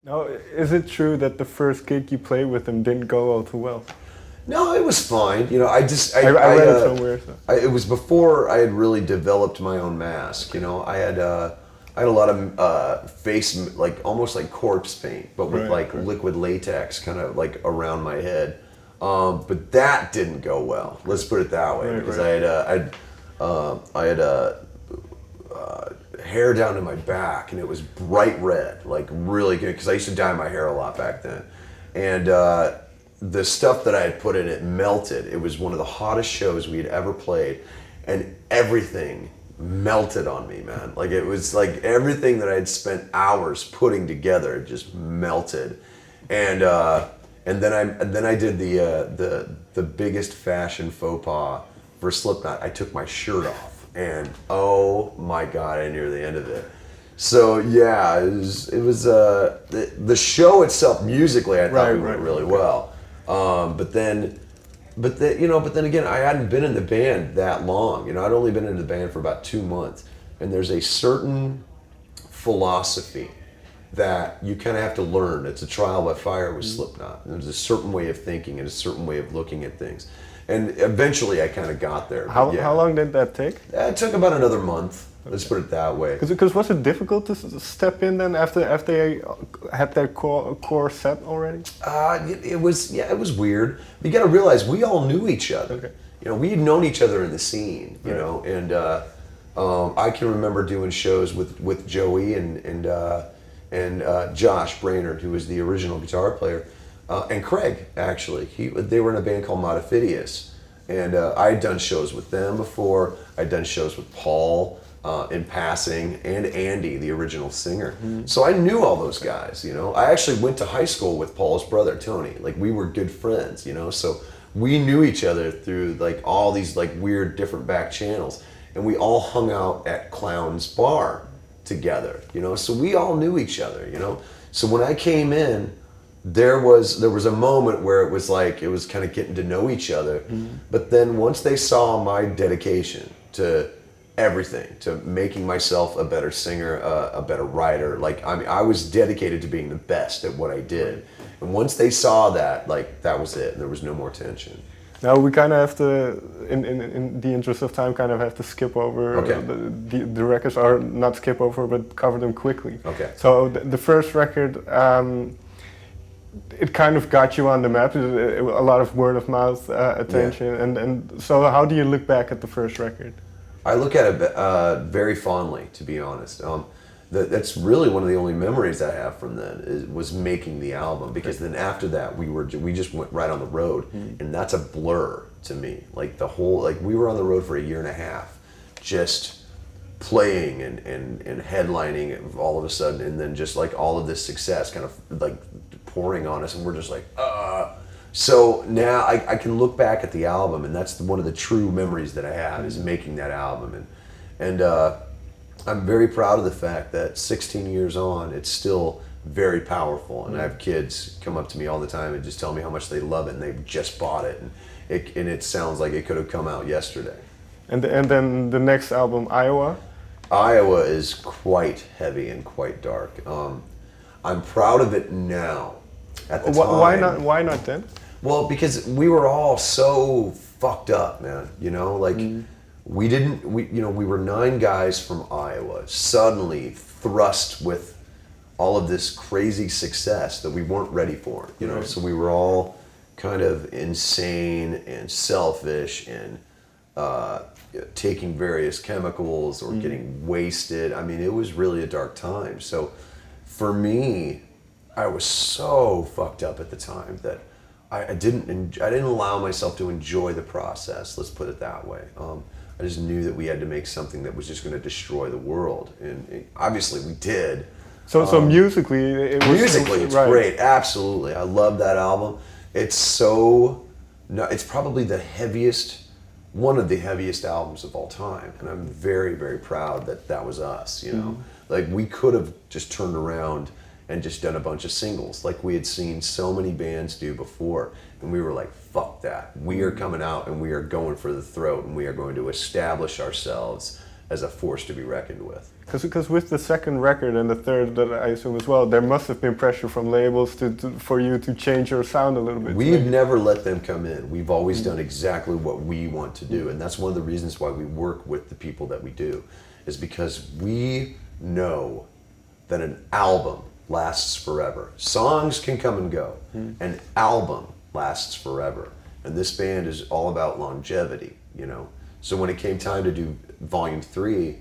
Now, is it true that the first gig you played with them didn't go all too well? No, it was fine. You know, I read it somewhere. So. it was before I had really developed my own mask. You know, I had a lot of face, like almost like corpse paint, but with like liquid latex kind of like around my head. But that didn't go well. Let's put it that way, because I had hair down to my back, and it was bright red, like really good, because I used to dye my hair a lot back then. And the stuff that I had put in it melted. It was one of the hottest shows we had ever played, and everything melted on me, man. Like it was like everything that I had spent hours putting together just melted. And then I did the biggest fashion faux pas for Slipknot. I took my shirt off, and oh my God, I near the end of it. So yeah, it was the show itself musically I thought we went really well. But then again, I hadn't been in the band that long. You know, I'd only been in the band for about 2 months, and there's a certain philosophy that you kind of have to learn. It's a trial by fire with Slipknot. There's a certain way of thinking and a certain way of looking at things, and eventually I kind of got there. How long did that take? It took about another month. Let's put it that way. Because was it difficult to step in then after they had their core set already? It was weird. You got to realize we all knew each other. Okay. You know, we had known each other in the scene. You know, and I can remember doing shows with Joey and Josh Brainerd, who was the original guitar player, and Craig actually. They were in a band called Modifidius, and I had done shows with them before. I'd done shows with Paul. In passing, and Andy, the original singer. So I knew all those guys, you know. I actually went to high school with Paul's brother, Tony. Like, we were good friends, you know. So we knew each other through, like, all these, like, weird different back channels. And we all hung out at Clown's Bar together, you know. So we all knew each other, you know. So when I came in, there was a moment where it was like, it was kind of getting to know each other. But then once they saw my dedication to everything, to making myself a better singer, a better writer. Like, I mean, I was dedicated to being the best at what I did. And once they saw that, like, that was it. There was no more tension. Now we kind of have to, in the interest of time, kind of have to skip over the records, or not skip over, but cover them quickly. Okay. So the first record, it kind of got you on the map. A lot of word of mouth attention, and so how do you look back at the first record? I look at it very fondly, to be honest. That's really one of the only memories I have from then was making the album, because then after that we just went right on the road, and that's a blur to me. Like the whole, like we were on the road for 1.5 years, just playing and headlining all of a sudden, and then just like all of this success kind of like pouring on us, and we're just like So now I can look back at the album, and that's one of the true memories that I have, is making that album. And I'm very proud of the fact that 16 years on, it's still very powerful. And I have kids come up to me all the time and just tell me how much they love it, and they've just bought it. And it sounds like it could have come out yesterday. And then the next album, Iowa? Iowa is quite heavy and quite dark. I'm proud of it now. At the time, why not then? Well, because we were all so fucked up, man. You know, like we were 9 guys from Iowa, suddenly thrust with all of this crazy success that we weren't ready for. You know, so we were all kind of insane and selfish and taking various chemicals or getting wasted. I mean, it was really a dark time. So for me, I was so fucked up at the time that I didn't allow myself to enjoy the process. Let's put it that way. I just knew that we had to make something that was just going to destroy the world, and obviously we did. So musically, it's great. Absolutely, I love that album. It's probably the heaviest, one of the heaviest albums of all time, and I'm very, very proud that was us. You know, like we could have just turned around and just done a bunch of singles like we had seen so many bands do before. And we were like, fuck that. We are coming out and we are going for the throat, and we are going to establish ourselves as a force to be reckoned with. Because with the second record and the third, that I assume as well, there must have been pressure from labels for you to change your sound a little bit. We've never let them come in. We've always done exactly what we want to do, and that's one of the reasons why we work with the people that we do, is because we know that an album lasts forever. Songs can come and go. An album lasts forever. And this band is all about longevity, you know. So when it came time to do Volume 3,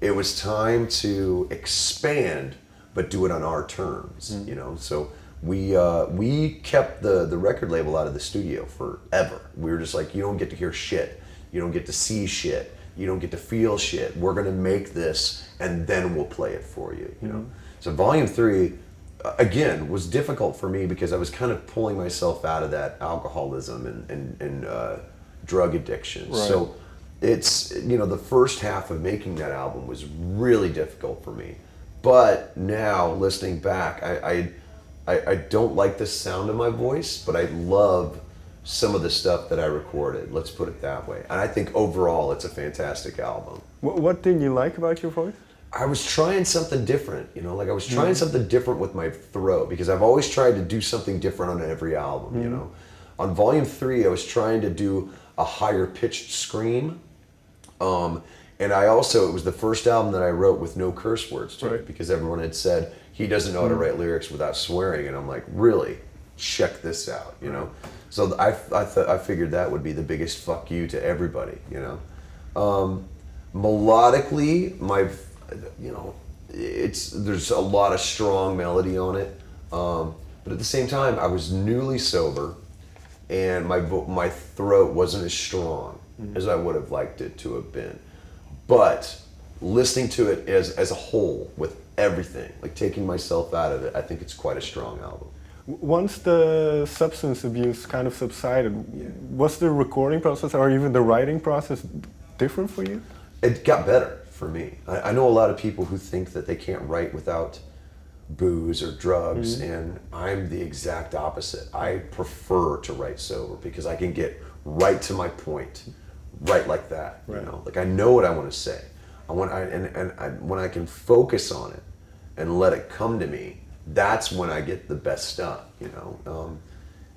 it was time to expand, but do it on our terms, you know. So we kept the record label out of the studio forever. We were just like, you don't get to hear shit. You don't get to see shit. You don't get to feel shit. We're gonna make this, and then we'll play it for you, you know. So Volume 3, again, was difficult for me because I was kind of pulling myself out of that alcoholism and drug addiction. Right. So it's, you know, the first half of making that album was really difficult for me. But now, listening back, I don't like the sound of my voice, but I love some of the stuff that I recorded. Let's put it that way. And I think overall, it's a fantastic album. What did you like about your voice? I was trying something different, you know, like I was trying something different with my throat, because I've always tried to do something different on every album, you know. On Volume 3, I was trying to do a higher pitched scream. And I also, it was the first album that I wrote with no curse words to it, because everyone had said, he doesn't know how to write lyrics without swearing. And I'm like, really? Check this out, you know? So I figured that would be the biggest fuck you to everybody, you know? Melodically, you know, there's a lot of strong melody on it. But at the same time, I was newly sober, and my throat wasn't as strong as I would have liked it to have been. But listening to it as a whole, with everything, like taking myself out of it, I think it's quite a strong album. Once the substance abuse kind of subsided, was the recording process or even the writing process different for you? It got better for me. I know a lot of people who think that they can't write without booze or drugs, and I'm the exact opposite. I prefer to write sober because I can get right to my point, right like that. You know, like I know what I want to say. When I can focus on it and let it come to me, that's when I get the best stuff. You know,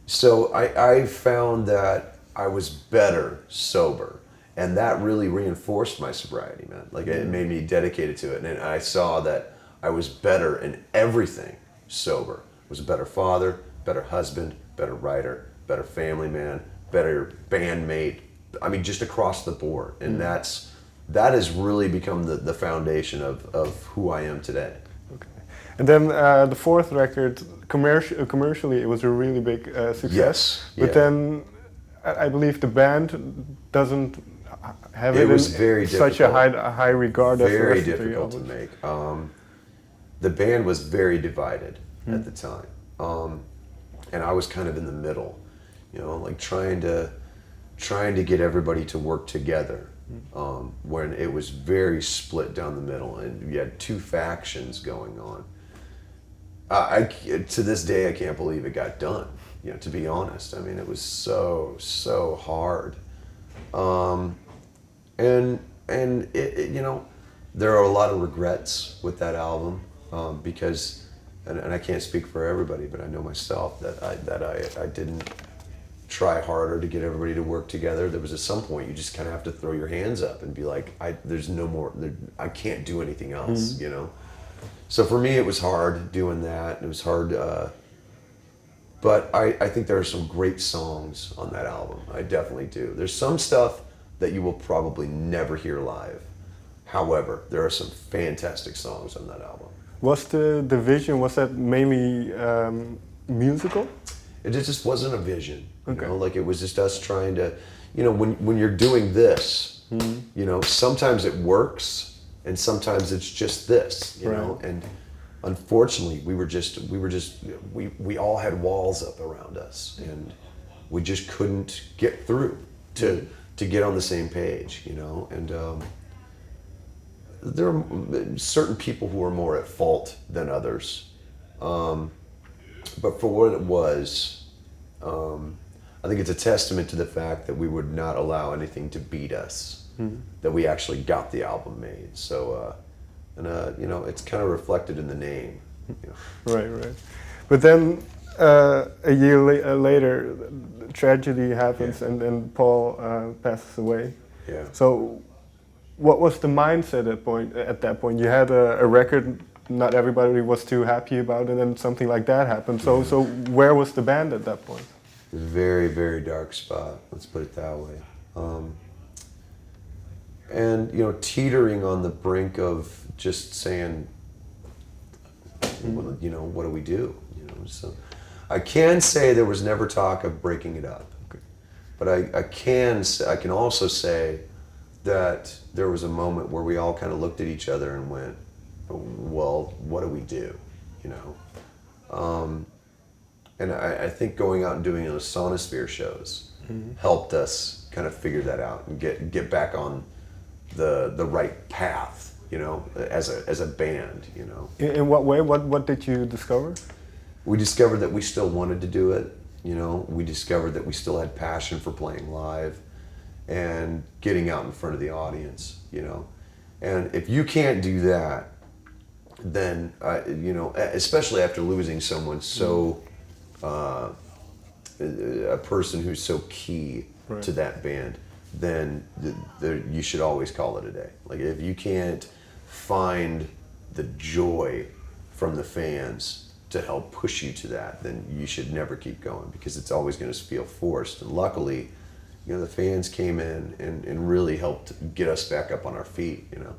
so I found that I was better sober. And that really reinforced my sobriety, man. Like it made me dedicated to it. And I saw that I was better in everything sober. I was a better father, better husband, better writer, better family man, better bandmate. I mean, just across the board. And that has really become the foundation of who I am today. Okay. And then the fourth record, commercially, it was a really big success. Yes. But then I believe the band doesn't have it was very such a high regard as the very rest of the difficult to albums. make. The band was very divided at the time, and I was kind of in the middle, you know, like trying to get everybody to work together, when it was very split down the middle, and you had two factions going on. To this day, I can't believe it got done. You know, to be honest, I mean, it was so hard. And it, you know, there are a lot of regrets with that album, because, and I can't speak for everybody, but I know myself that I didn't try harder to get everybody to work together. There was at some point you just kind of have to throw your hands up and be like, there's no more, I can't do anything else, you know? So for me, it was hard doing that. It was hard, but I think there are some great songs on that album. I definitely do. There's some stuff that you will probably never hear live. However, there are some fantastic songs on that album. Was the vision, was that mainly musical? It just wasn't a vision. Okay. You know, like it was just us trying to, you know, when you're doing this, you know, sometimes it works and sometimes it's just this, you know, and unfortunately we all had walls up around us, and we just couldn't get through to get on the same page, you know, and there are certain people who are more at fault than others, but for what it was, I think it's a testament to the fact that we would not allow anything to beat us. that we actually got the album made. So, you know, it's kind of reflected in the name. You know. Right. But then a year later, tragedy happens, and then Paul passes away. Yeah. So, what was the mindset at that point? You had a record, not everybody was too happy about it, and something like that happened. So, so where was the band at that point? It was a very, very dark spot. Let's put it that way. And you know, teetering on the brink of just saying, well, you know, what do we do? You know, so I can say there was never talk of breaking it up, but I can also say that there was a moment where we all kind of looked at each other and went, well, what do we do? You know, and I think going out and doing those Sonosphere shows helped us kind of figure that out and get back on the right path, you know, as a band, you know. In what way? What did you discover? We discovered that we still wanted to do it, you know. We discovered that we still had passion for playing live and getting out in front of the audience, you know. And if you can't do that, then, you know, especially after losing someone so, a person who's so key to that band, then you should always call it a day. Like, if you can't find the joy from the fans to help push you to that, then you should never keep going, because it's always going to feel forced. And luckily, you know, the fans came in and really helped get us back up on our feet, you know.